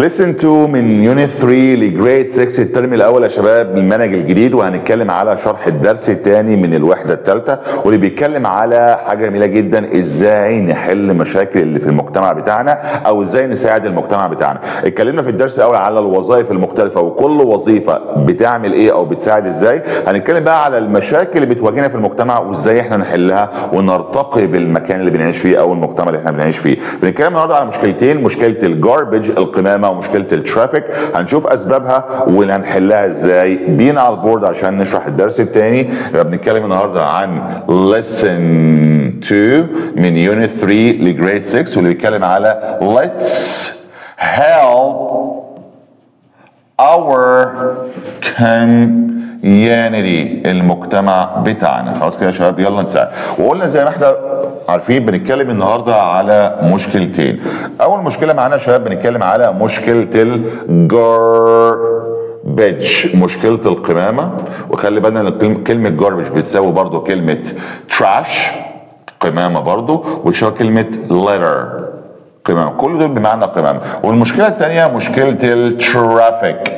Listen to من يونت 3 لجريد 6 الترم الاول يا شباب المنهج الجديد، وهنتكلم على شرح الدرس الثاني من الوحده الثالثه، واللي بيتكلم على حاجه جميله جدا، ازاي نحل مشاكل اللي في المجتمع بتاعنا او ازاي نساعد المجتمع بتاعنا. اتكلمنا في الدرس الاول على الوظائف المختلفه وكل وظيفه بتعمل ايه او بتساعد ازاي. هنتكلم بقى على المشاكل اللي بتواجهنا في المجتمع وازاي احنا نحلها ونرتقي بالمكان اللي بنعيش فيه او المجتمع اللي احنا بنعيش فيه. بنتكلم النهارده على مشكلتين، مشكله الجاربج القمامه ومشكله الترافيك. هنشوف اسبابها وهنحلها ازاي. بينا على البورد عشان نشرح الدرس الثاني. يبقى بنتكلم النهارده عن lesson 2 من يونت 3 لجريد 6، واللي بيتكلم على let's help our community المجتمع بتاعنا. خلاص كده يا شباب يلا نساعد. وقلنا زي ما احنا عارفين بنتكلم النهارده على مشكلتين. اول مشكله معانا يا شباب بنتكلم على مشكله الجاربج، مشكله القمامه. وخلي بالنا ان كلمه جاربج بتساوي برضو كلمه تراش قمامه برضو، وتساوي كلمه ليتر قمامه، كل دول بمعنى قمامه. والمشكله الثانيه مشكله الترافيك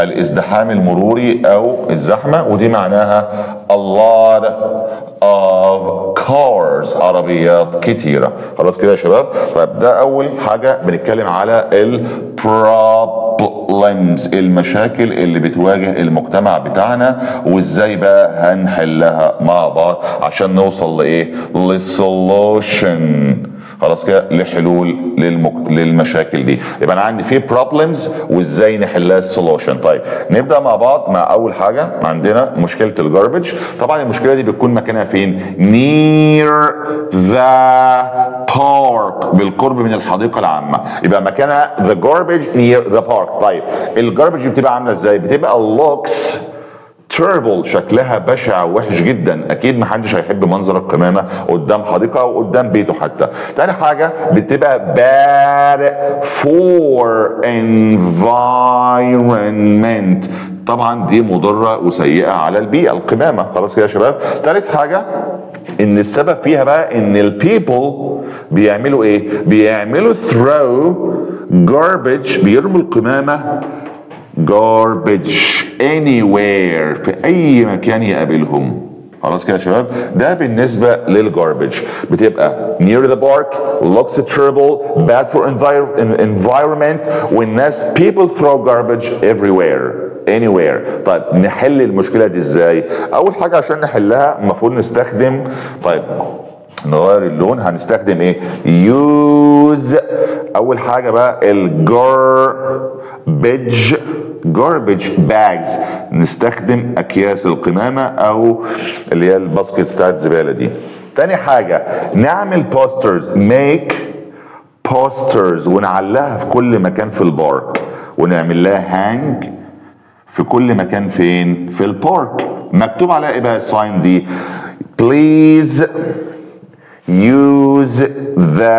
الازدحام المروري او الزحمه، ودي معناها a lot of cars عربيات كتيره. خلاص كده يا شباب. طيب ده اول حاجه بنتكلم على problems المشاكل اللي بتواجه المجتمع بتاعنا وازاي بقى هنحلها مع بعض عشان نوصل لايه؟ للسولوشن. خلاص كده لحلول للمشاكل دي. يبقى انا عندي في بروبلمز وازاي نحلها السولوشن. طيب نبدا مع بعض مع اول حاجه عندنا مشكله الجاربج. طبعا المشكله دي بتكون مكانها فين؟ near the park بالقرب من الحديقه العامه. يبقى مكانها the garbage near the park. طيب الجاربج بتبقى عامله ازاي؟ بتبقى looks terrible، شكلها بشع ووحش جدا. اكيد محدش هيحب منظر القمامه قدام حديقه او قدام بيته حتى. تاني حاجه بتبقى bad for environment، طبعا دي مضره وسيئه على البيئه القمامه. خلاص كده يا شباب. تالت حاجه ان السبب فيها بقى ان البيبل بيعملوا ايه؟ بيعملوا throw garbage، بيرموا القمامه garbage anywhere في اي مكان يقابلهم. خلاص كده يا شباب. ده بالنسبه للجاربج. بتبقى near the park looks terrible bad for environment والناس people throw garbage everywhere anywhere. طيب نحل المشكله دي ازاي؟ اول حاجه عشان نحلها المفروض نستخدم، طيب نغير اللون، هنستخدم ايه؟ use. اول حاجه بقى garbage bags، نستخدم اكياس القمامه او اللي هي الباسكتس بتاعت الزباله دي. تاني حاجه نعمل posters، make posters ونعلقها في كل مكان في البارك، ونعمل لها hang في كل مكان. فين؟ في البارك. مكتوب عليها ايه بقى الساين دي؟ please use the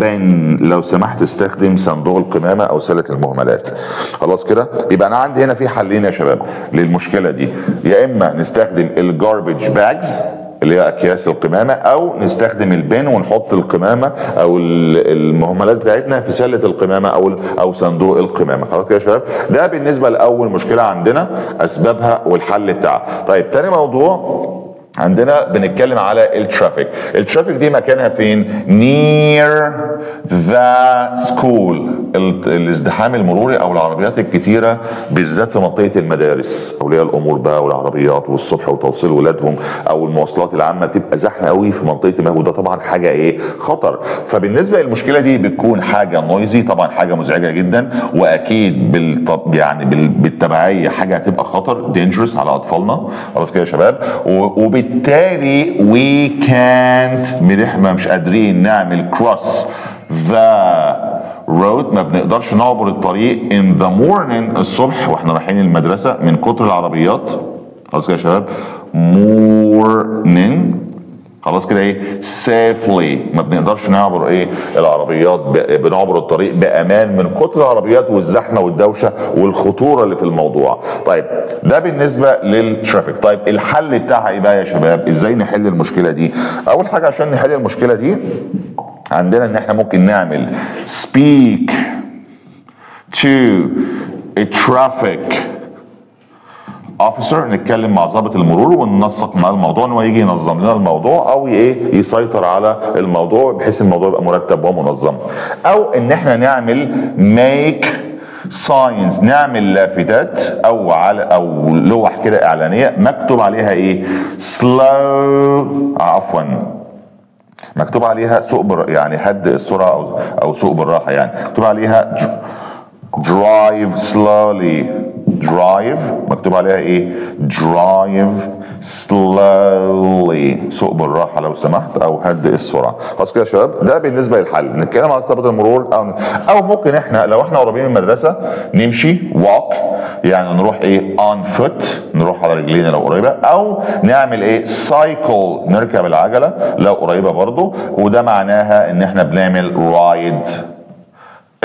bin، لو سمحت استخدم صندوق القمامة او سلة المهملات. خلاص كده. يبقى انا عندي هنا في حلين يا شباب للمشكلة دي، يا اما نستخدم الجاربج باجز اللي هي اكياس القمامة، او نستخدم البن ونحط القمامة او المهملات بتاعتنا في سلة القمامة او صندوق القمامة. خلاص كده يا شباب. ده بالنسبة لاول مشكلة عندنا اسبابها والحل بتاعها. طيب تاني موضوع عندنا بنتكلم على الترافيك. الترافيك دي مكانها فين؟ near the school، الازدحام المروري او العربيات الكتيره بالذات في منطقه المدارس، اولياء الامور بقى والعربيات والصبح وتوصيل ولادهم، او المواصلات العامه تبقى زحمه قوي في منطقه المدارس، وده طبعا حاجه ايه؟ خطر. فبالنسبه للمشكله دي بتكون حاجه نويزي، طبعا حاجه مزعجه جدا، واكيد بالتبعيه حاجه هتبقى خطر dangerous على اطفالنا. خلاص كده يا شباب. وبالتالي we can't، احنا مش قادرين نعمل cross the road، ما بنقدرش نعبر الطريق in the morning الصبح واحنا رايحين المدرسه من كتر العربيات. خلاص كده يا شباب. morning. خلاص كده ايه؟ safely، ما بنقدرش نعبر ايه؟ العربيات، بنعبر الطريق بامان من كتر العربيات والزحمه والدوشه والخطوره اللي في الموضوع. طيب ده بالنسبه للترافيك. طيب الحل بتاعها ايه بقى يا شباب؟ ازاي نحل المشكله دي؟ اول حاجه عشان نحل المشكله دي عندنا ان احنا ممكن نعمل speak to a traffic officer، نتكلم مع ضابط المرور وننسق مع الموضوع ان هو يجي ينظم لنا الموضوع او ايه يسيطر على الموضوع بحيث الموضوع يبقى مرتب ومنظم. او ان احنا نعمل make signs، نعمل لافتات او لوح كده اعلانيه مكتوب عليها ايه slow، عفوا مكتوب عليها يعني هدئ السرعه او سوق بالراحه، يعني مكتوب عليها drive slowly، drive مكتوب عليها ايه drive slowly، سوق بالراحه لو سمحت او هدئ السرعه. خلاص كده يا شباب، ده بالنسبه للحل. نتكلم على ضابط المرور او ممكن احنا لو احنا قريبين من المدرسه نمشي walk، يعني نروح ايه on foot، نروح على رجلينا لو قريبه، او نعمل ايه cycle، نركب العجله لو قريبه برضو، وده معناها ان احنا بنعمل ride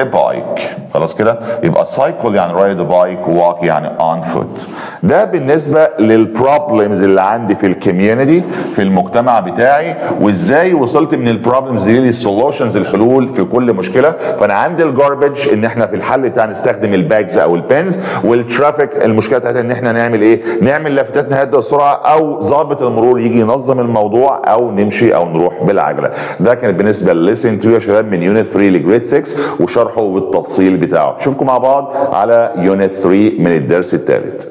a bike. خلاص كده يبقى cycle يعني ride a bike، walk يعني on foot. ده بالنسبه للبروبلمز اللي عندي في الكوميونتي في المجتمع بتاعي، وازاي وصلت من البروبلمز دي للسولوشنز، الحلول في كل مشكله. فانا عندي الجاربج ان احنا في الحل بتاعنا نستخدم الباجز او البنز، والترافيك المشكله بتاعتها ان احنا نعمل ايه؟ نعمل لافتات نهدئ السرعه، او ضابط المرور يجي ينظم الموضوع، او نمشي او نروح بالعجله. ده كان بالنسبه لليسن 2 يا شباب من يونت 3 لجريد 6 وشرحه بالتفصيل بتاعه. اشوفكم مع بعض على يونت 3 من الدرس الثالث.